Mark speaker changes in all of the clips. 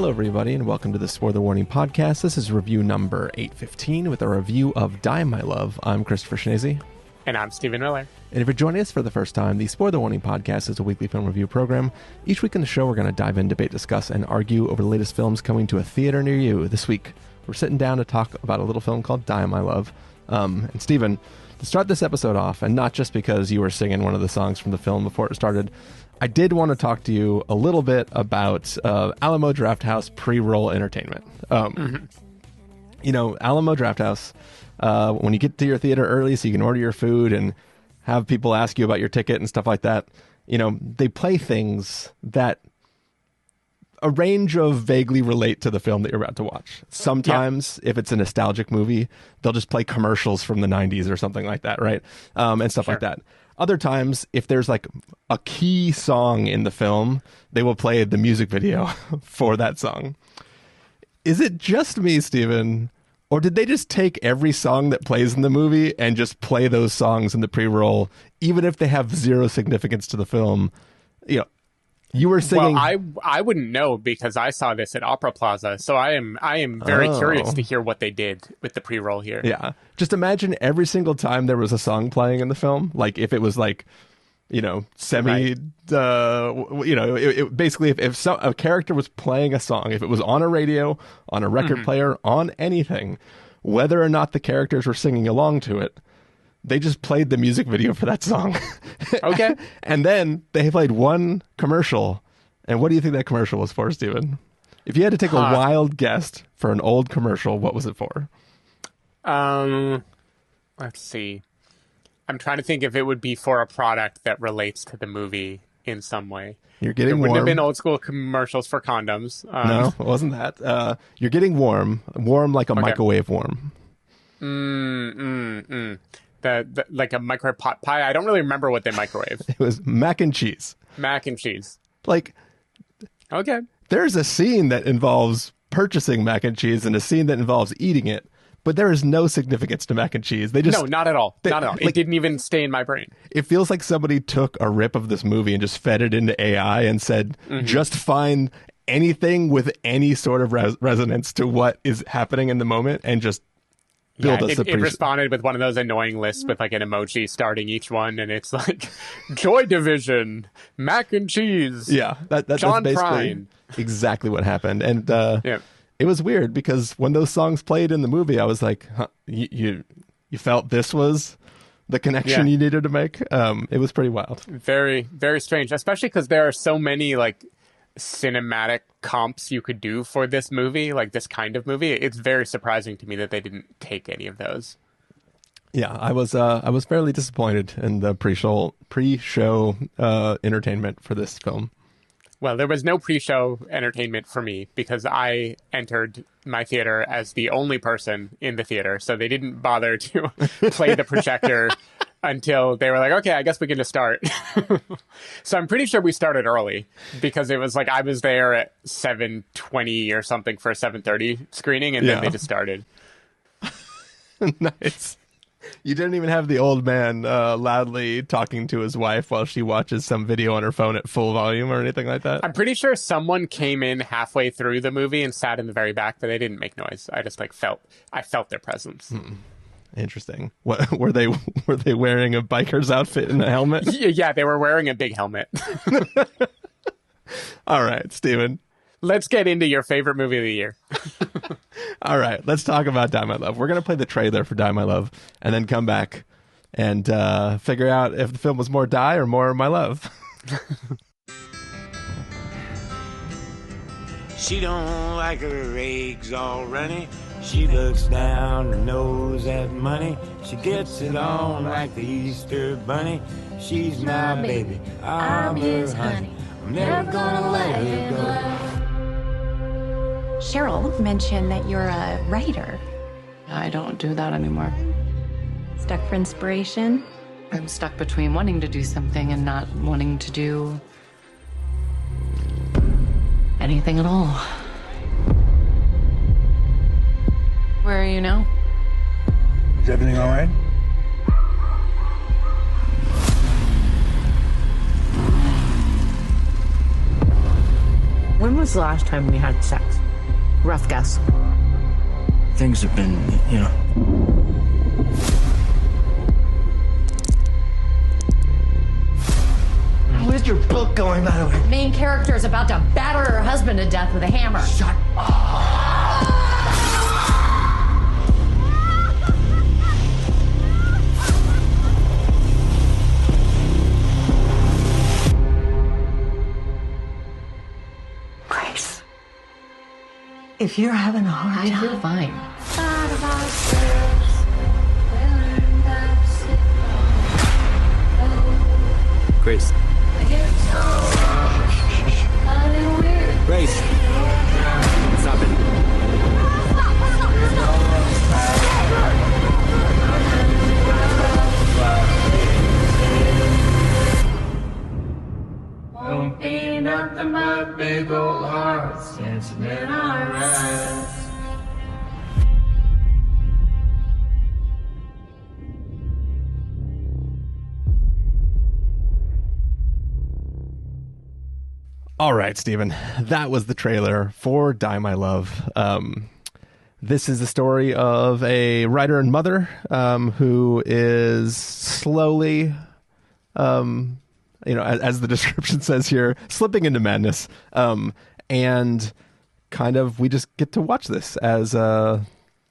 Speaker 1: Hello, everybody, and welcome to the Spoiler Warning Podcast. This is review number 815 with a review of Die, My Love. I'm Christopher Schnese.
Speaker 2: And I'm Stephen Miller.
Speaker 1: And if you're joining us for the first time, the Spoiler Warning Podcast is a weekly film review program. Each week in the show, we're going to dive in, debate, discuss, and argue over the latest films coming to a theater near you. This week, we're sitting down to talk about a little film called Die, My Love. And Stephen, to start this episode off, and not just because you were singing one of the songs from the film before it started, I did want to talk to you a little bit about Alamo Drafthouse pre-roll entertainment. You know, Alamo Drafthouse, when you get to your theater early so you can order your food and have people ask you about your ticket and stuff like that, you know, they play things that a range of vaguely relate to the film that you're about to watch. Sometimes, if it's a nostalgic movie, they'll just play commercials from the 90s or something like that, right? And stuff like that. Other times, if there's like a key song in the film, they will play the music video for that song. Is it just me, Stephen, or did they just take every song that plays in the movie and just play those songs in the pre-roll, even if they have zero significance to the film? You know, you were singing.
Speaker 2: Well, I wouldn't know because I saw this at Opera Plaza, so I am very curious to hear what they did with the pre-roll here.
Speaker 1: Yeah, just imagine every single time there was a song playing in the film, like if it was like, you know, semi, right. You know, it basically if a character was playing a song, if it was on a radio, on a record player, on anything, whether or not the characters were singing along to it, they just played the music video for that song.
Speaker 2: Okay.
Speaker 1: And then they played one commercial. And what do you think that commercial was for, Stephen? If you had to take a wild guess for an old commercial, what was it for?
Speaker 2: Let's see. I'm trying to think if it would be for a product that relates to the movie in some way.
Speaker 1: You're getting warm.
Speaker 2: It wouldn't have been old school commercials for condoms.
Speaker 1: No, it wasn't that. You're getting warm. Warm like a microwave warm.
Speaker 2: Like a microwave pot pie. I don't really remember what they microwaved.
Speaker 1: It was mac and cheese.
Speaker 2: Mac and cheese.
Speaker 1: Like,
Speaker 2: okay.
Speaker 1: There's a scene that involves purchasing mac and cheese and a scene that involves eating it, but there is no significance to mac and cheese. They just
Speaker 2: no, not at all. Not at all. It didn't even stay in my brain.
Speaker 1: It feels like somebody took a rip of this movie and just fed it into AI and said, just find anything with any sort of resonance to what is happening in the moment and just build us
Speaker 2: it responded with one of those annoying lists with like an emoji starting each one, and it's like Joy Division, mac and cheese.
Speaker 1: Yeah, that's basically
Speaker 2: Prine.
Speaker 1: Exactly what happened. And it was weird because when those songs played in the movie, I was like, huh, you felt this was the connection you needed to make. It was pretty wild.
Speaker 2: Very, very strange, especially because there are so many like cinematic comps you could do for this movie, like this kind of movie. It's very surprising to me that they didn't take any of those.
Speaker 1: Yeah, I was fairly disappointed in the pre-show entertainment for this film.
Speaker 2: Well, there was no pre-show entertainment for me because I entered my theater as the only person in the theater, so they didn't bother to play the projector until they were like, okay, I guess we can just start. So I'm pretty sure we started early because it was like I was there at 7:20 or something for a 7:30 screening, and then they just started.
Speaker 1: Nice. You didn't even have the old man loudly talking to his wife while she watches some video on her phone at full volume or anything like that?
Speaker 2: I'm pretty sure someone came in halfway through the movie and sat in the very back, but they didn't make noise. I just felt their presence.
Speaker 1: Interesting. What were they wearing a biker's outfit and a helmet?
Speaker 2: Yeah, they were wearing a big helmet.
Speaker 1: All right, Stephen.
Speaker 2: Let's get into your favorite movie of the year.
Speaker 1: All right, let's talk about Die, My Love. We're going to play the trailer for Die, My Love and then come back and figure out if the film was more Die or more My Love.
Speaker 3: She don't like her eggs all runny. She looks down her nose at money. She gets it on like the Easter bunny. She's my baby, I'm her honey. I'm never gonna let her go.
Speaker 4: Cheryl mentioned that you're a writer.
Speaker 5: I don't do that anymore.
Speaker 4: Stuck for inspiration?
Speaker 5: I'm stuck between wanting to do something and not wanting to do anything at all. Where are you now?
Speaker 3: Is everything all right?
Speaker 6: When was the last time we had sex? Rough guess.
Speaker 7: Things have been, Where's your book going, by the way?
Speaker 6: Main character is about to batter her husband to death with a hammer.
Speaker 7: Shut up.
Speaker 6: Grace, if you're having a hard time...
Speaker 5: I feel fine.
Speaker 7: Grace. Grace. Stop it.
Speaker 3: Won't be nothing but big old hearts dancing in our eyes.
Speaker 1: All right, Stephen, that was the trailer for Die My Love. This is the story of a writer and mother who is slowly, as the description says here, slipping into madness. And kind of we just get to watch this as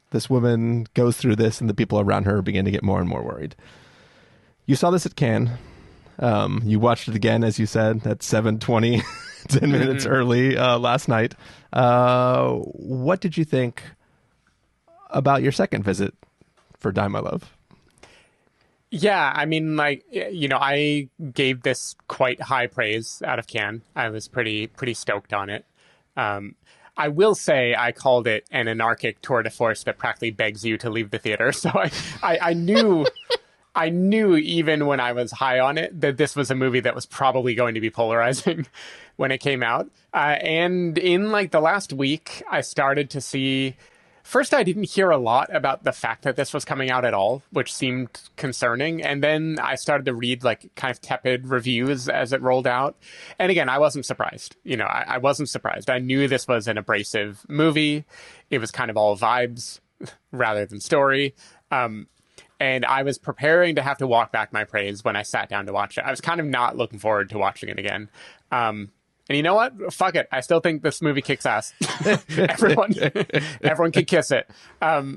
Speaker 1: this woman goes through this and the people around her begin to get more and more worried. You saw this at Cannes. You watched it again, as you said, at 7:20, 10 minutes early last night. What did you think about your second visit for Die My Love?
Speaker 2: Yeah, I mean, I gave this quite high praise out of Cannes. I was pretty stoked on it. I will say I called it an anarchic tour de force that practically begs you to leave the theater. So I knew... I knew even when I was high on it that this was a movie that was probably going to be polarizing when it came out. And in the last week, I started to see... First, I didn't hear a lot about the fact that this was coming out at all, which seemed concerning. And then I started to read kind of tepid reviews as it rolled out. And again, I wasn't surprised. I wasn't surprised. I knew this was an abrasive movie. It was kind of all vibes rather than story. And I was preparing to have to walk back my praise when I sat down to watch it. I was kind of not looking forward to watching it again. And you know what? Fuck it. I still think this movie kicks ass. Everyone can kiss it. I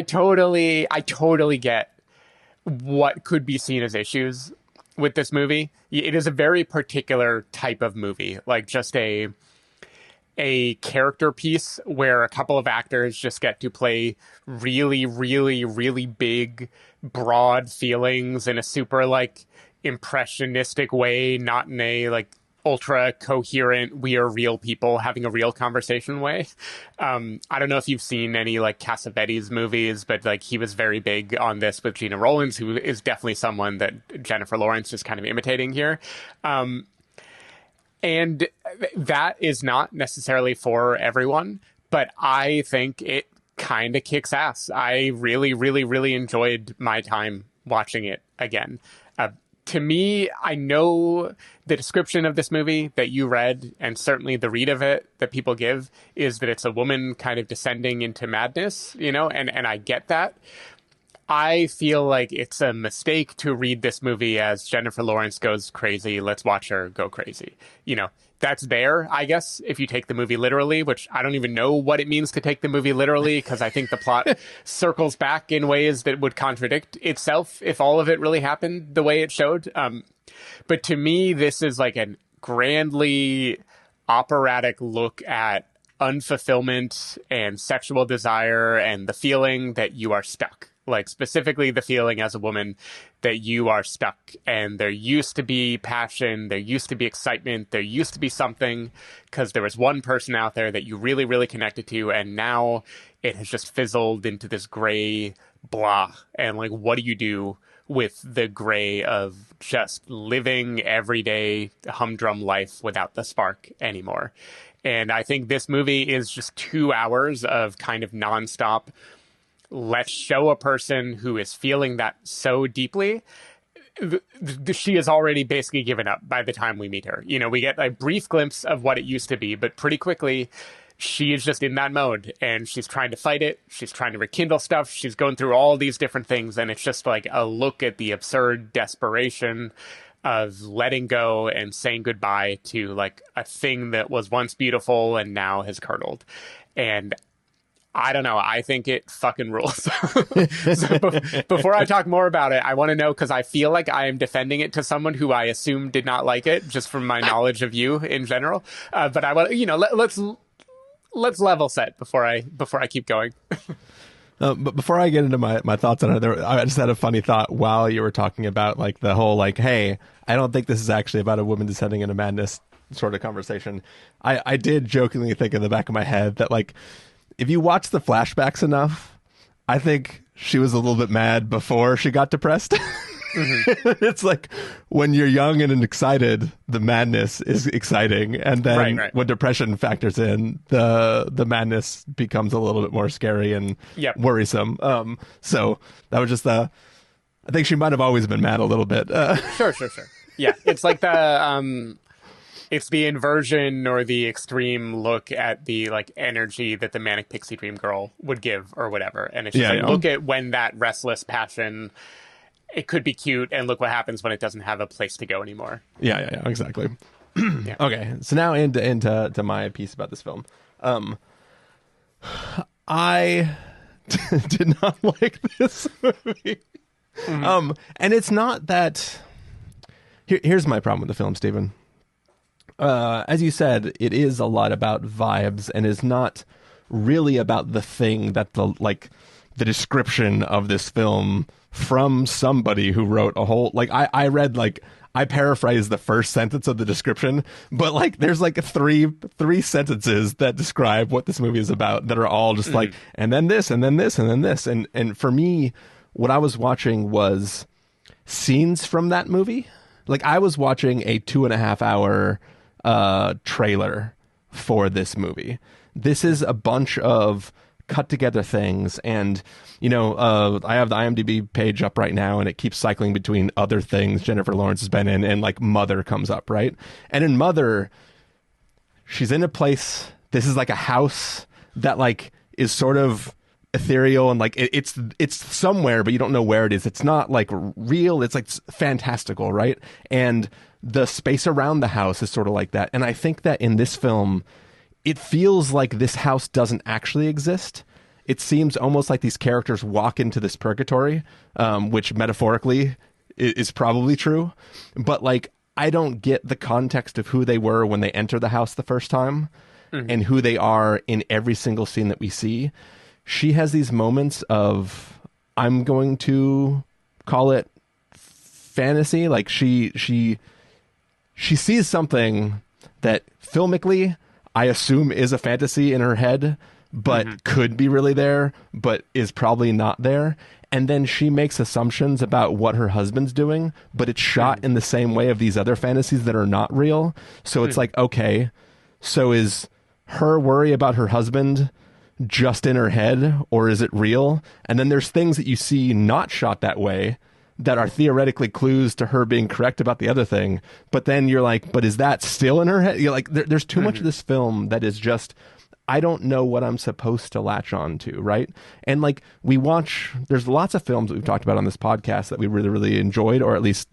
Speaker 2: totally get what could be seen as issues with this movie. It is a very particular type of movie, just a character piece where a couple of actors just get to play really, really, really big, broad feelings in a super impressionistic way, not in a ultra coherent, we are real people having a real conversation way. I don't know if you've seen any Cassavetes movies, but he was very big on this with Gina Rollins, who is definitely someone that Jennifer Lawrence is kind of imitating here. And that is not necessarily for everyone, but I think it kind of kicks ass. I really, really, really enjoyed my time watching it again. To me, I know the description of this movie that you read, and certainly the read of it that people give, is that it's a woman kind of descending into madness, and I get that. I feel like it's a mistake to read this movie as Jennifer Lawrence goes crazy, let's watch her go crazy. That's there, I guess, if you take the movie literally, which I don't even know what it means to take the movie literally, because I think the plot circles back in ways that would contradict itself if all of it really happened the way it showed. But to me, this is a grandly operatic look at unfulfillment and sexual desire and the feeling that you are stuck. Specifically the feeling as a woman that you are stuck, and there used to be passion, there used to be excitement, there used to be something, because there was one person out there that you really, really connected to, and now it has just fizzled into this gray blah. And what do you do with the gray of just living everyday humdrum life without the spark anymore? And I think this movie is just 2 hours of kind of nonstop, let's show a person who is feeling that so deeply. She is already basically given up by the time we meet her. We get a brief glimpse of what it used to be, but pretty quickly she is just in that mode, and she's trying to fight it. She's trying to rekindle stuff. She's going through all these different things, and it's just like a look at the absurd desperation of letting go and saying goodbye to like a thing that was once beautiful and now has curdled. And I don't know. I think it fucking rules. So before I talk more about it, I want to know, because I feel like I am defending it to someone who I assume did not like it, just from my knowledge of you in general. But I want, let's level set before I keep going.
Speaker 1: But before I get into my thoughts on it, I just had a funny thought while you were talking about like the whole like, hey, I don't think this is actually about a woman descending into madness sort of conversation. I did jokingly think in the back of my head that like, if you watch the flashbacks enough, I think she was a little bit mad before she got depressed. Mm-hmm. It's like when you're young and excited, the madness is exciting, and then when depression factors in, the madness becomes a little bit more scary and worrisome. So that was just I think she might have always been mad a little bit.
Speaker 2: Sure. Yeah, it's like it's the inversion or the extreme look at the like energy that the manic pixie dream girl would give or whatever. And it's just look at when that restless passion, it could be cute, and look what happens when it doesn't have a place to go anymore. Yeah, exactly. Okay, so now into my piece about this film. I did not like this movie. Mm-hmm. And it's not that... Here's my problem with the film, Stephen. As you said, it is a lot about vibes and is not really about the thing that the description of this film from somebody who wrote a whole, like, I read, like, I paraphrased the first sentence of the description, but like there's like three sentences that describe what this movie is about that are all just like, and then this, and then this, and then this. And for me, what I was watching was scenes from that movie. Like, I was watching a 2.5 hour trailer for this movie. This is a bunch of cut together things, and I have the IMDb page up right now, and it keeps cycling between other things Jennifer Lawrence has been in, and like Mother comes up, right? And in Mother, she's in a place, this is like a house that like is sort of ethereal, and like it's somewhere, but you don't know where it is. It's not like real, it's like fantastical, right? And the space around the house is sort of like that. And I think that in this film, it feels like this house doesn't actually exist. It seems almost like these characters walk into this purgatory, which metaphorically is probably true. But like, I don't get the context of who they were when they enter the house the first time, and who they are in every single scene that we see. She has these moments of, I'm going to call it fantasy. Like she sees something that filmically I assume is a fantasy in her head, but could be really there, but is probably not there. And then she makes assumptions about what her husband's doing, but it's shot in the same way of these other fantasies that are not real. So it's like, okay, so is her worry about her husband just in her head, or is it real? And then there's things that you see not shot that way that are theoretically clues to her being correct about the other thing. But then you're like, but is that still in her head? You're like, there's too much of this film that is just, I don't know what I'm supposed to latch on to, right? And like, there's lots of films that we've talked about on this podcast that we really, really enjoyed, or at least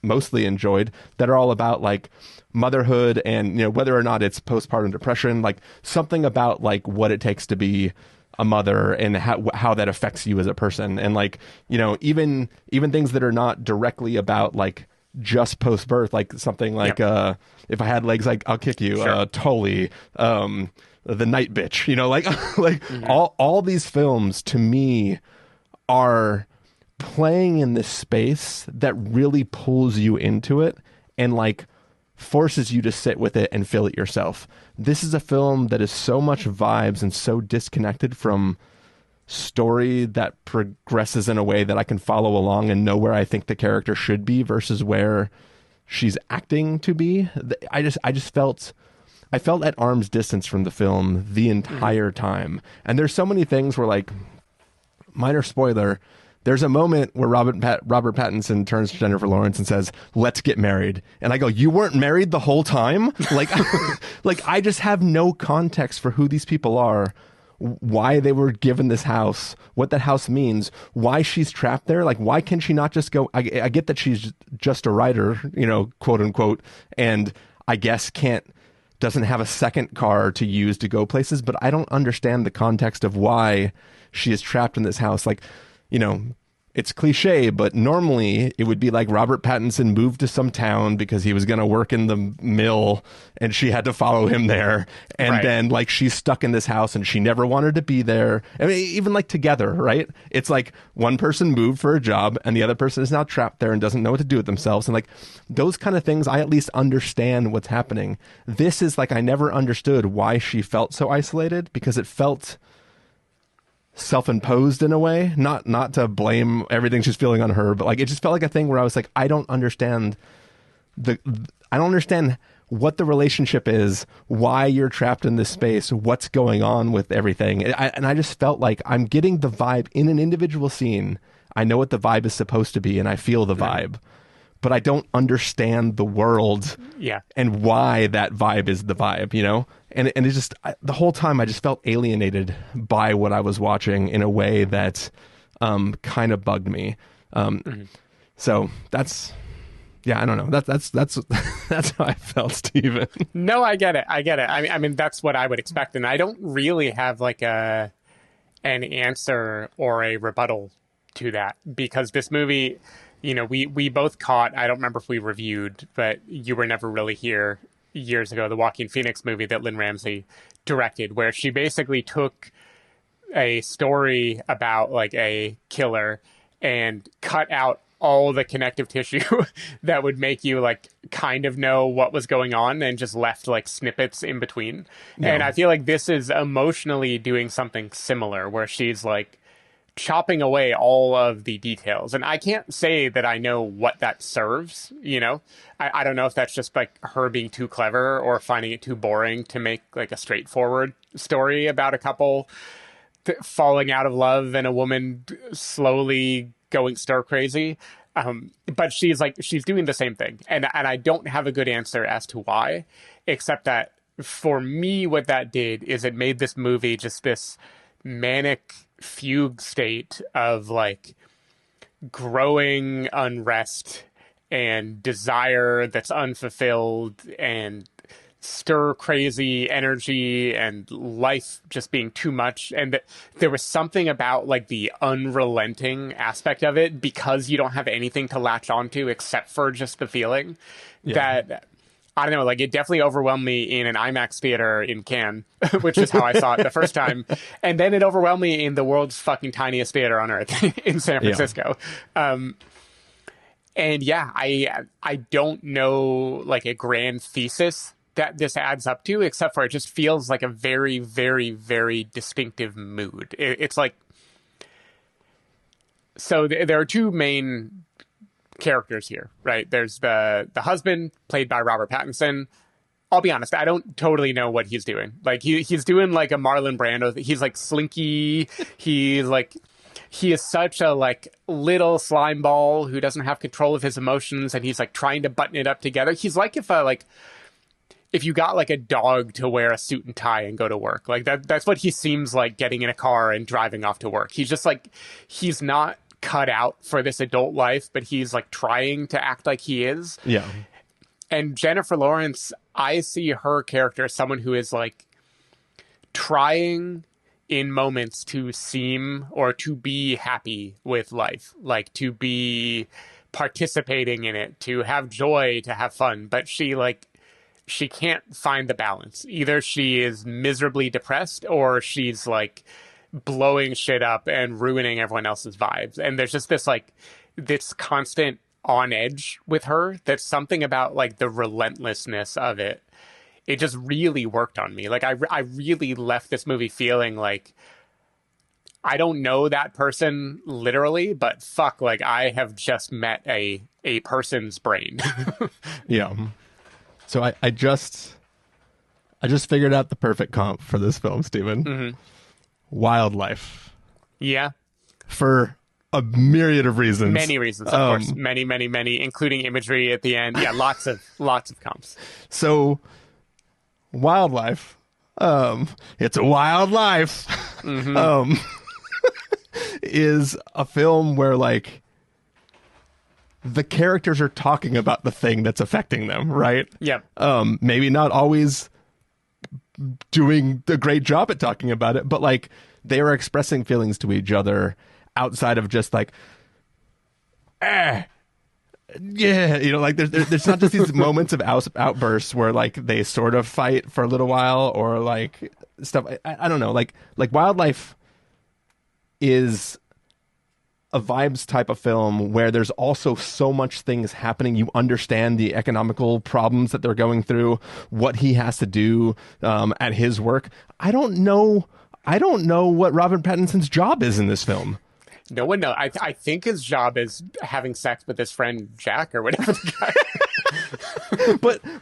Speaker 2: mostly enjoyed, that are all about like motherhood and, whether or not it's postpartum depression, like something about like what it takes to be a mother and how that affects you as a person. And like, even things that are not directly about like just post-birth, like something like, if I had legs, like I'll kick you, Tully, The Night Bitch, like all these films to me are playing in this space that really pulls you into it and like forces you to sit with it and feel it yourself. This is a film that is so much vibes and so disconnected from story that progresses in a way that I can follow along and know where I think the character should be versus where she's acting to be. I felt at arm's distance from the film the entire time. And there's so many things where, like, minor spoiler,
Speaker 1: there's a moment where Robert Pattinson turns to Jennifer Lawrence and says, "Let's get married." And I go, "You weren't married the whole time?" Like, like I just have no context for who these people are, why they were given this house, what that house means, why she's trapped there. Like, why can she not just go? I get that she's just a writer, you know, quote unquote, and I guess doesn't have a second car to use to go places, but I don't understand the context of why she is trapped in this house. Like, you know, it's cliche, but normally it would be like Robert Pattinson moved to some town because he was going to work in the mill and she had to follow him there. And then like she's stuck in this house and she never wanted to be there. I mean, even like Together, right? It's like one person moved for a job and the other person is now trapped there and doesn't know what to do with themselves. And like those kind of things, I at least understand what's happening. This is like, I never understood why she felt so isolated, because it felt self-imposed in a way, not to blame everything she's feeling on her, but like it just felt like a thing where I was like, I don't understand what the relationship is, why you're trapped in this space, what's going on with everything. And I just felt like I'm getting the vibe in an individual scene. I know what the vibe is supposed to be and I feel the vibe, but I don't understand the world and why that vibe is the vibe, you know? And it just, the whole time I just felt alienated by what I was watching in a way that kind of bugged me. So that's, I don't know. That's how I felt, Steven.
Speaker 2: No, I get it. I mean, that's what I would expect. And I don't really have like an answer or a rebuttal to that, because this movie, you know, we both caught, I don't remember if we reviewed, but You Were Never Really Here years ago, the Joaquin Phoenix movie that Lynne Ramsay directed, where she basically took a story about like a killer and cut out all the connective tissue that would make you like kind of know what was going on and just left like snippets in between. And I feel like this is emotionally doing something similar, where she's like chopping away all of the details. And I can't say that I know what that serves, you know? I don't know if that's just like her being too clever or finding it too boring to make like a straightforward story about a couple falling out of love and a woman slowly going stir crazy. But she's doing the same thing. And I don't have a good answer as to why, except that for me, what that did is it made this movie just this manic fugue state of like growing unrest and desire that's unfulfilled and stir crazy energy and life just being too much. And there was something about like the unrelenting aspect of it, because you don't have anything to latch onto except for just the feeling that, I don't know, like it definitely overwhelmed me in an IMAX theater in Cannes, which is how I saw it the first time. And then it overwhelmed me in the world's fucking tiniest theater on earth in San Francisco. And yeah, I don't know like a grand thesis that this adds up to, except for it just feels like a very, very, very distinctive mood. It's like, so there are two main characters here, right? There's the husband played by Robert Pattinson. I'll be honest, I don't totally know what he's doing. Like he's doing like a Marlon Brando. He's like slinky. He is such a like little slime ball who doesn't have control of his emotions, and he's like trying to button it up together. He's like if you got like a dog to wear a suit and tie and go to work. Like that's what he seems like getting in a car and driving off to work. He's just like, he's not cut out for this adult life, but he's like trying to act like he is.
Speaker 1: Yeah.
Speaker 2: And Jennifer Lawrence, I see her character as someone who is like trying in moments to seem or to be happy with life, like to be participating in it, to have joy, to have fun. But she can't find the balance. Either she is miserably depressed or she's like blowing shit up and ruining everyone else's vibes. And there's just this constant on edge with her. That's something about like the relentlessness of it. It just really worked on me. Like I really left this movie feeling like I don't know that person literally, but fuck, like I have just met a person's brain.
Speaker 1: Yeah. So I just figured out the perfect comp for this film, Steven.
Speaker 2: Mm-hmm.
Speaker 1: Wildlife.
Speaker 2: Yeah.
Speaker 1: For a myriad of reasons.
Speaker 2: Many reasons, of course. Many, including imagery at the end. Yeah, lots of comps.
Speaker 1: So, Wildlife. It's a Wild Life.
Speaker 2: Mm-hmm.
Speaker 1: Is a film where, like, the characters are talking about the thing that's affecting them, right?
Speaker 2: Yep.
Speaker 1: Maybe not always doing a great job at talking about it, but, like, they are expressing feelings to each other outside of just, like, yeah, you know, like, there's not just these moments of outbursts where, like, they sort of fight for a little while or, like, stuff. I don't know. Like Wildlife is a vibes type of film where there's also so much things happening. You understand the economical problems that they're going through, what he has to do at his work. I don't know what Robert Pattinson's job is in this film.
Speaker 2: No one knows. I think his job is having sex with his friend Jack or whatever the guy.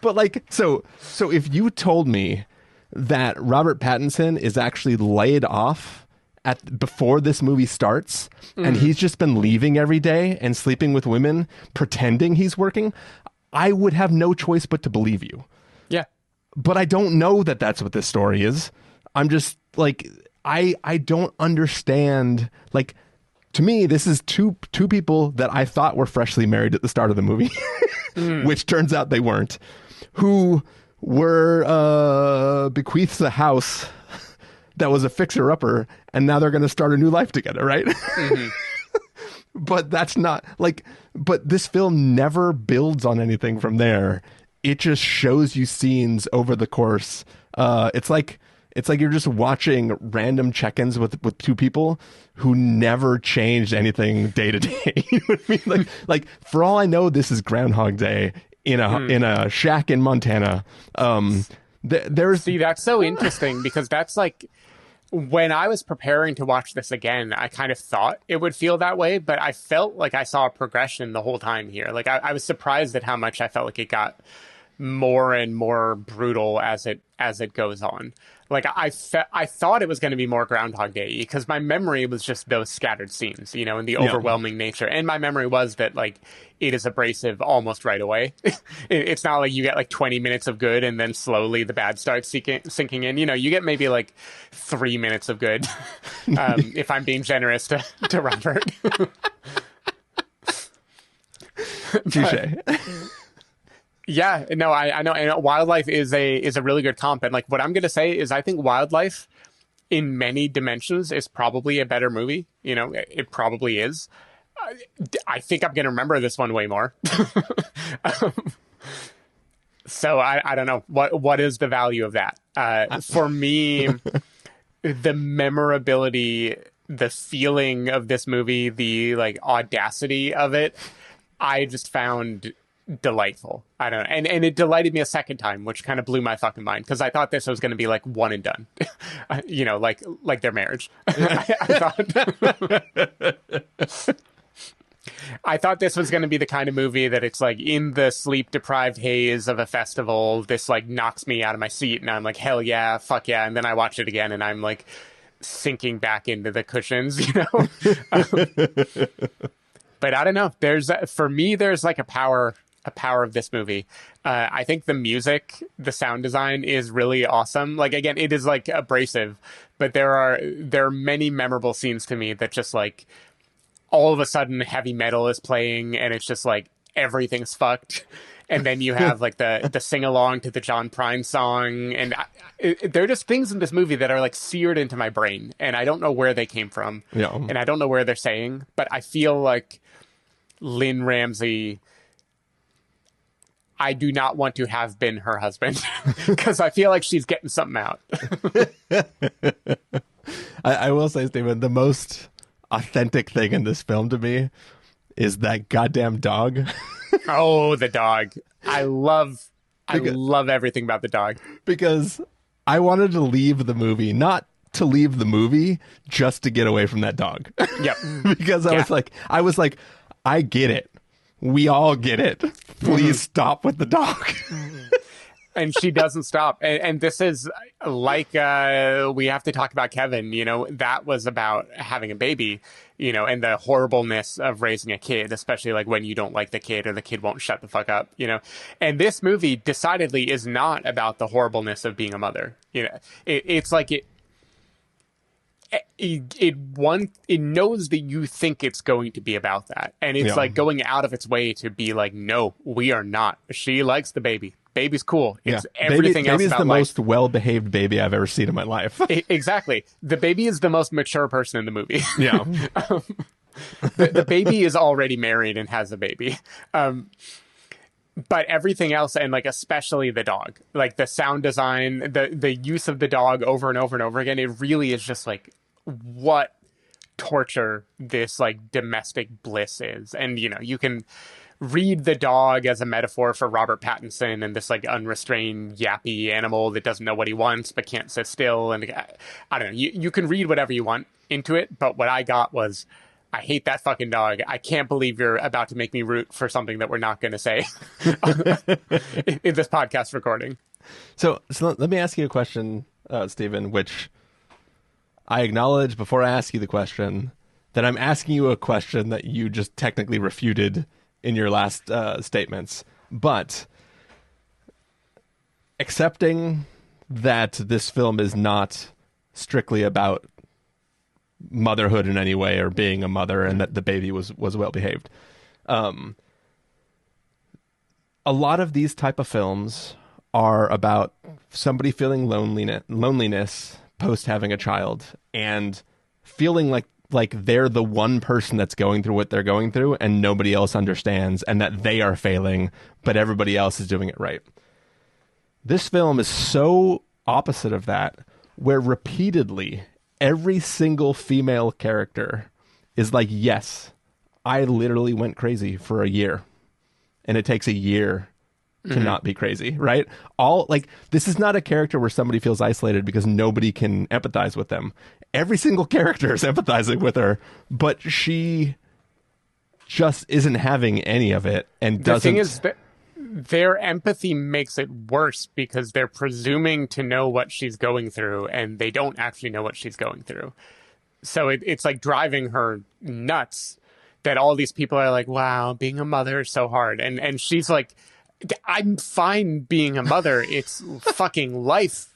Speaker 1: but like, so if you told me that Robert Pattinson is actually laid off before this movie starts, and he's just been leaving every day and sleeping with women, pretending he's working, I would have no choice but to believe you.
Speaker 2: Yeah.
Speaker 1: But I don't know that that's what this story is. I'm just like, I don't understand. Like, to me, this is two people that I thought were freshly married at the start of the movie, which turns out they weren't, who were bequeathed a house that was a fixer-upper, and now they're going to start a new life together, right? Mm-hmm. But that's not, like, but this film never builds on anything from there. It just shows you scenes over the course. It's like you're just watching random check-ins with two people who never changed anything day to day. You know what I mean? Like for all I know, this is Groundhog Day in a shack in Montana.
Speaker 2: See, that's so interesting because that's like, when I was preparing to watch this again, I kind of thought it would feel that way, but I felt like I saw a progression the whole time here. Like I was surprised at how much I felt like it got more and more brutal as it goes on. Like I thought it was going to be more Groundhog Day because my memory was just those scattered scenes, you know, and the overwhelming nature. And my memory was that like it is abrasive almost right away. It's not like you get like 20 minutes of good and then slowly the bad starts sinking in. You know, you get maybe like 3 minutes of good if I'm being generous to Robert.
Speaker 1: Touche.
Speaker 2: Yeah, no, I know. And Wildlife is a really good comp. And like what I'm going to say is I think Wildlife in many dimensions is probably a better movie. You know, it probably is. I think I'm going to remember this one way more. So I don't know. What is the value of that? For me, the memorability, the feeling of this movie, the like audacity of it, I just found delightful. I don't know. And it delighted me a second time, which kind of blew my fucking mind because I thought this was going to be like one and done. You know, like their marriage. I thought this was going to be the kind of movie that it's like in the sleep deprived haze of a festival, this like knocks me out of my seat and I'm like, hell yeah, fuck yeah. And then I watch it again and I'm like sinking back into the cushions, you know? But I don't know. For me, there's like a power of this movie. I think the music, the sound design is really awesome. Like, again, it is like abrasive, but there are many memorable scenes to me that just like all of a sudden heavy metal is playing and it's just like everything's fucked. And then you have like the sing along to the John Prine song. And there are just things in this movie that are like seared into my brain. And I don't know where they came from. Yeah. And I don't know where they're saying, but I feel like Lynne Ramsay, I do not want to have been her husband because I feel like she's getting something out.
Speaker 1: I will say, Stephen, the most authentic thing in this film to me is that goddamn dog.
Speaker 2: Oh, the dog. I love everything about the dog.
Speaker 1: Because I wanted to leave the movie, not to leave the movie, just to get away from that dog. Yep. Because I was like, I get it. We all get it. Please stop with the dog.
Speaker 2: And she doesn't stop. And this is like, we have to talk about Kevin, that was about having a baby, and the horribleness of raising a kid, especially like when you don't like the kid or the kid won't shut the fuck up, And this movie decidedly is not about the horribleness of being a mother. It's like it knows that you think it's going to be about that. And it's like going out of its way to be like, no, we are not. She likes the baby. Baby's cool. It's everything else
Speaker 1: baby's
Speaker 2: about
Speaker 1: the
Speaker 2: life.
Speaker 1: most well-behaved baby I've ever seen in my life.
Speaker 2: Exactly. The baby is the most mature person in the movie.
Speaker 1: Yeah.
Speaker 2: The baby is already married and has a baby. But everything else, and like especially the dog, like the sound design, the use of the dog over and over and over again, it really is just like what torture this like domestic bliss is. And you can read the dog as a metaphor for Robert Pattinson and this like unrestrained yappy animal that doesn't know what he wants but can't sit still. And I don't know, you can read whatever you want into it, but what I got was, I hate that fucking dog. I can't believe you're about to make me root for something that we're not going to say in this podcast recording.
Speaker 1: So let me ask you a question, Stephen, which I acknowledge before I ask you the question that I'm asking you a question that you just technically refuted in your last statements. But accepting that this film is not strictly about motherhood in any way or being a mother and that the baby was well behaved. A lot of these type of films are about somebody feeling loneliness post having a child and feeling like they're the one person that's going through what they're going through and nobody else understands, and that they are failing, but everybody else is doing it right. This film is so opposite of that, where repeatedly every single female character is like, yes, I literally went crazy for a year, and it takes a year to not be crazy, right? This is not a character where somebody feels isolated because nobody can empathize with them. Every single character is empathizing with her, but she just isn't having any of it and doesn't.
Speaker 2: The thing is that their empathy makes it worse because they're presuming to know what she's going through and they don't actually know what she's going through. So it's like driving her nuts that all these people are like, wow, being a mother is so hard. And she's like, I'm fine being a mother. It's fucking life.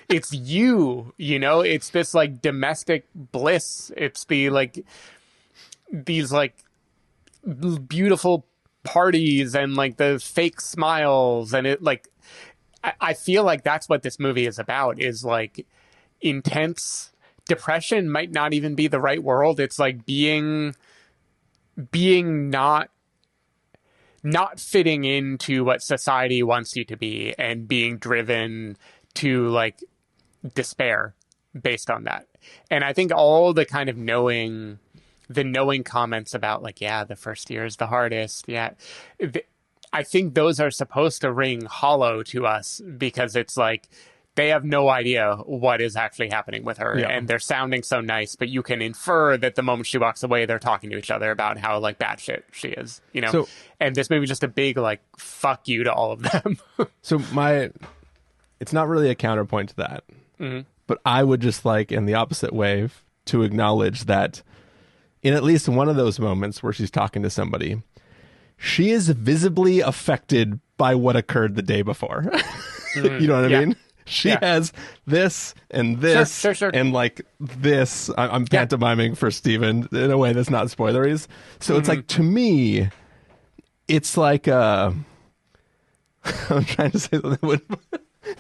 Speaker 2: It's you, it's this like domestic bliss. It's the like these like beautiful parties and like the fake smiles. And it like, I feel like that's what this movie is about, is like intense depression might not even be the right word. It's like being not fitting into what society wants you to be and being driven to like despair based on that. And I think all the kind of knowing comments about like, yeah, the first year is the hardest. Yeah. I think those are supposed to ring hollow to us because it's like, they have no idea what is actually happening with her. Yeah. And they're sounding so nice, but you can infer that the moment she walks away, they're talking to each other about how like batshit she is, So, and this movie is just a big like fuck you to all of them.
Speaker 1: So it's not really a counterpoint to that, but I would just like in the opposite way to acknowledge that in at least one of those moments where she's talking to somebody, she is visibly affected by what occurred the day before. You know what I mean? She has this and this
Speaker 2: sure.
Speaker 1: and like this. I'm pantomiming for Steven in a way that's not spoileries. So it's like, to me, it's like I'm trying to say something.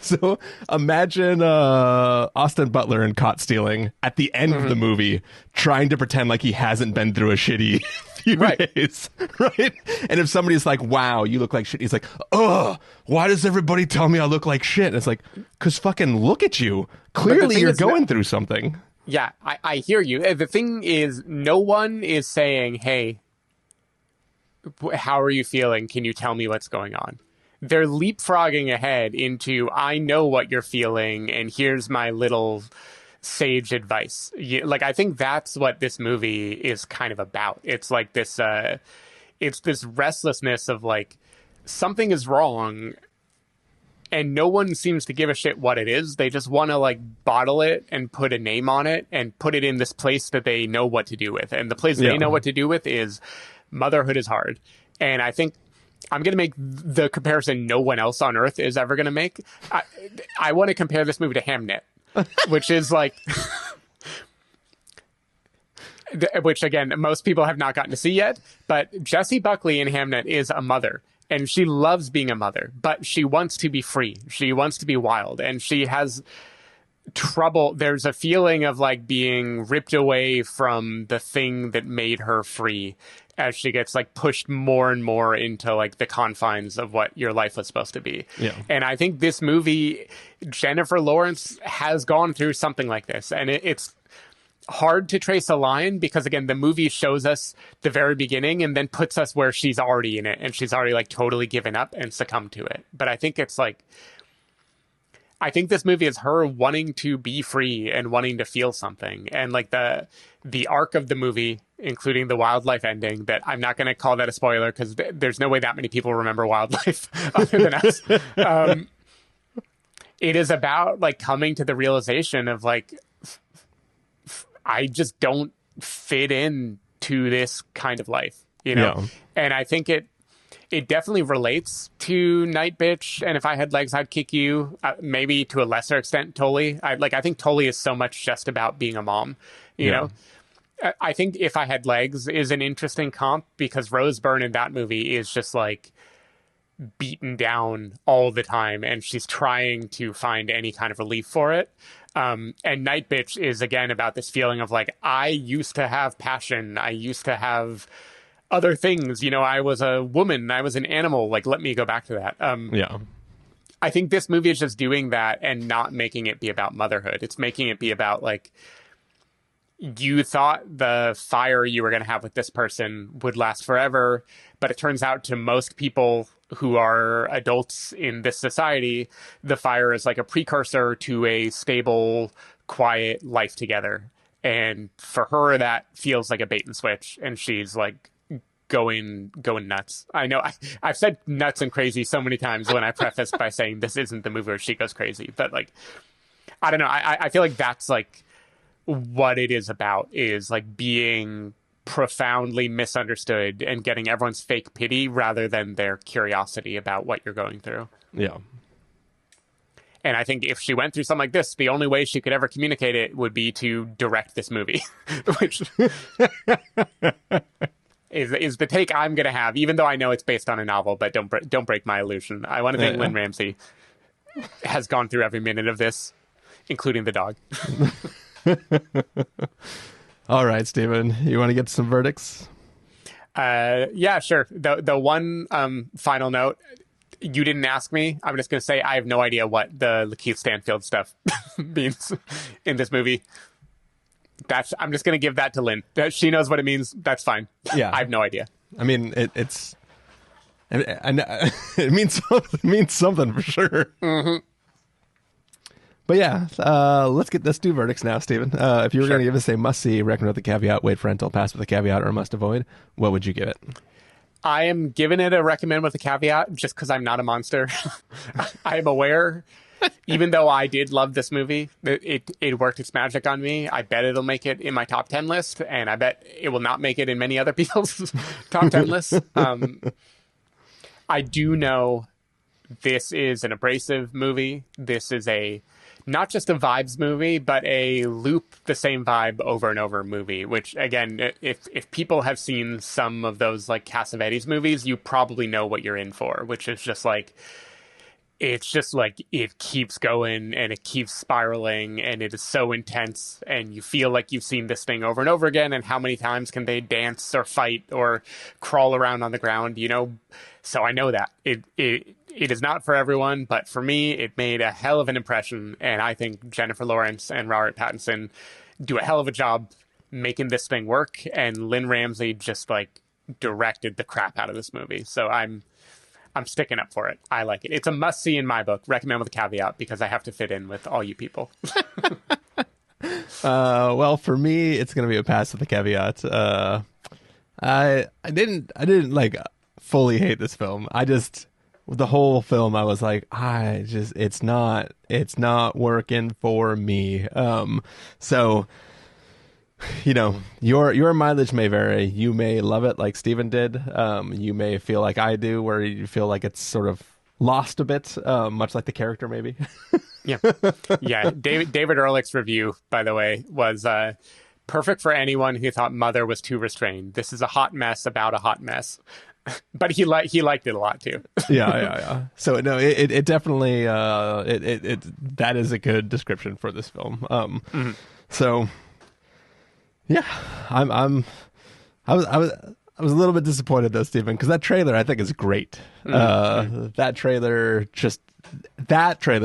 Speaker 1: So imagine Austin Butler in Caught Stealing at the end of the movie trying to pretend like he hasn't been through a shitty few days, right? And if somebody's like, wow, you look like shit, he's like, oh, why does everybody tell me I look like shit? And it's like, because fucking look at you. Clearly you're going through something.
Speaker 2: Yeah, I hear you. The thing is, no one is saying, hey, how are you feeling? Can you tell me what's going on? They're leapfrogging ahead into, I know what you're feeling, and here's my little sage advice. Like, I think that's what this movie is kind of about. It's like this, it's this restlessness of like, something is wrong, and no one seems to give a shit what it is. They just want to like bottle it and put a name on it and put it in this place that they know what to do with. And the place they know what to do with is motherhood is hard. And I think I'm going to make the comparison no one else on earth is ever going to make. I want to compare this movie to Hamnet, which is like, which again, most people have not gotten to see yet, but Jessie Buckley in Hamnet is a mother. And she loves being a mother, but she wants to be free. She wants to be wild. And she has trouble. There's a feeling of like being ripped away from the thing that made her free as she gets like pushed more and more into like the confines of what your life was supposed to be. Yeah. And I think this movie, Jennifer Lawrence has gone through something like this. And it's hard to trace a line because again the movie shows us the very beginning and then puts us where she's already in it and she's already like totally given up and succumbed to it. But I think it's like, I think this movie is her wanting to be free and wanting to feel something. And like the arc of the movie, including the wildlife ending, that I'm not going to call that a spoiler because there's no way that many people remember wildlife other than us. It is about like coming to the realization of like, I just don't fit in to this kind of life, you know? Yeah. And I think it definitely relates to Night Bitch. And If I Had Legs, I'd Kick You. Maybe to a lesser extent, Tully. I think Tully is so much just about being a mom, you know? I think If I Had Legs is an interesting comp because Rose Byrne in that movie is just like beaten down all the time. And she's trying to find any kind of relief for it. And Night Bitch is, again, about this feeling of, like, I used to have passion. I used to have other things. You know, I was a woman. I was an animal. Like, let me go back to that. I think this movie is just doing that and not making it be about motherhood. It's making it be about, like, you thought the fire you were going to have with this person would last forever, but it turns out to most people who are adults in this society, the fire is like a precursor to a stable, quiet life together. And for her, that feels like a bait and switch. And she's like going nuts. I know I've said nuts and crazy so many times when I prefaced by saying this isn't the movie where she goes crazy. But like, I don't know. I feel like that's like what it is about, is like being profoundly misunderstood and getting everyone's fake pity rather than their curiosity about what you're going through. Yeah. And I think if she went through something like this, the only way she could ever communicate it would be to direct this movie, which is the take I'm going to have, even though I know it's based on a novel, but don't break my illusion. I want to think Lynne Ramsay has gone through every minute of this, including the dog.
Speaker 1: All right, Stephen, you want to get some verdicts?
Speaker 2: Yeah, sure. The one final note, you didn't ask me. I'm just going to say I have no idea what the Lakeith Stanfield stuff means in this movie. I'm just going to give that to Lynn. She knows what it means. That's fine. Yeah, I have no idea.
Speaker 1: I mean, it's it means something for sure. Mm-hmm. But yeah, let's do verdicts now, Stephen. If you were going to give us a must-see, recommend with a caveat, wait for rental, pass with a caveat, or must avoid, what would you give it?
Speaker 2: I am giving it a recommend with a caveat just because I'm not a monster. I am aware, even though I did love this movie, it worked its magic on me. I bet it'll make it in my top 10 list, and I bet it will not make it in many other people's top 10 lists. I do know this is an abrasive movie. This is not just a vibes movie, but a loop the same vibe over and over movie, which again, if people have seen some of those like Cassavetes movies, you probably know what you're in for, which is just like, it's just like, it keeps going and it keeps spiraling and it is so intense and you feel like you've seen this thing over and over again. And how many times can they dance or fight or crawl around on the ground, you know? So I know that it is not for everyone, but for me, it made a hell of an impression. And I think Jennifer Lawrence and Robert Pattinson do a hell of a job making this thing work. And Lynne Ramsay just like directed the crap out of this movie. So I'm sticking up for it. I like it. It's a must see in my book. Recommend with a caveat because I have to fit in with all you people.
Speaker 1: Well, for me, it's going to be a pass with a caveat. I didn't like fully hate this film. I just the whole film, I was like, it's not working for me. So, your mileage may vary. You may love it like Steven did. You may feel like I do, where you feel like it's sort of lost a bit, much like the character, maybe.
Speaker 2: Yeah. David Ehrlich's review, by the way, was perfect for anyone who thought Mother was too restrained. This is a hot mess about a hot mess. But he liked it a lot too.
Speaker 1: Yeah. So no, it definitely that is a good description for this film. So yeah, I was a little bit disappointed though, Stephen, because that trailer I think is great. That trailer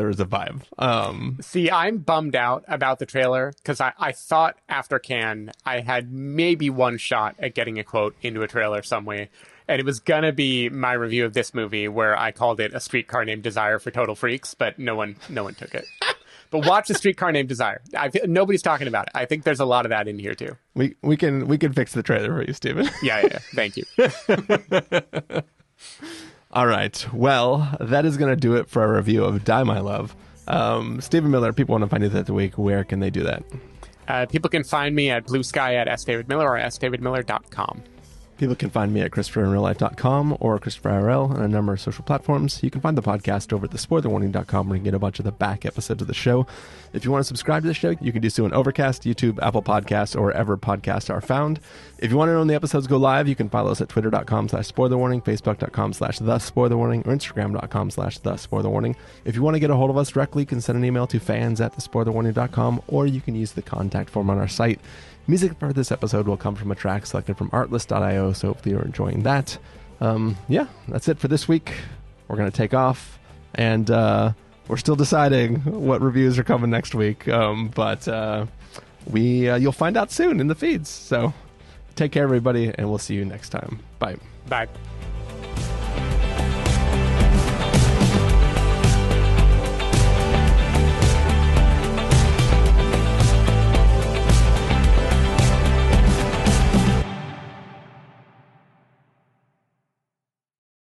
Speaker 1: is a vibe.
Speaker 2: See, I'm bummed out about the trailer because I thought after Cannes I had maybe one shot at getting a quote into a trailer some way. And it was going to be my review of this movie where I called it A Streetcar Named Desire for Total Freaks, but no one took it. But watch A Streetcar Named Desire. Nobody's talking about it. I think there's a lot of that in here too.
Speaker 1: We can fix the trailer for you, Stephen.
Speaker 2: Yeah. Thank you.
Speaker 1: All right. Well, that is going to do it for our review of Die My Love. Stephen Miller, people want to find you that week. Where can they do that?
Speaker 2: People can find me at Blue Sky at sdavidmiller or sdavidmiller.com.
Speaker 1: People can find me at ChristopherInRealLife.com or ChristopherIRL on a number of social platforms. You can find the podcast over at thespoilerwarning.com where you can get a bunch of the back episodes of the show. If you want to subscribe to the show, you can do so on Overcast, YouTube, Apple Podcasts, or wherever podcasts are found. If you want to know when the episodes go live, you can follow us at twitter.com/spoilerwarning, facebook.com/thespoilerwarning, or instagram.com/thespoilerwarning. If you want to get a hold of us directly, you can send an email to fans@thespoilerwarning.com, or you can use the contact form on our site. Music for this episode will come from a track selected from artlist.io, so hopefully you're enjoying that. Yeah, that's it for this week. We're going to take off, and we're still deciding what reviews are coming next week, but you'll find out soon in the feeds. So take care, everybody, and we'll see you next time. Bye.
Speaker 2: Bye.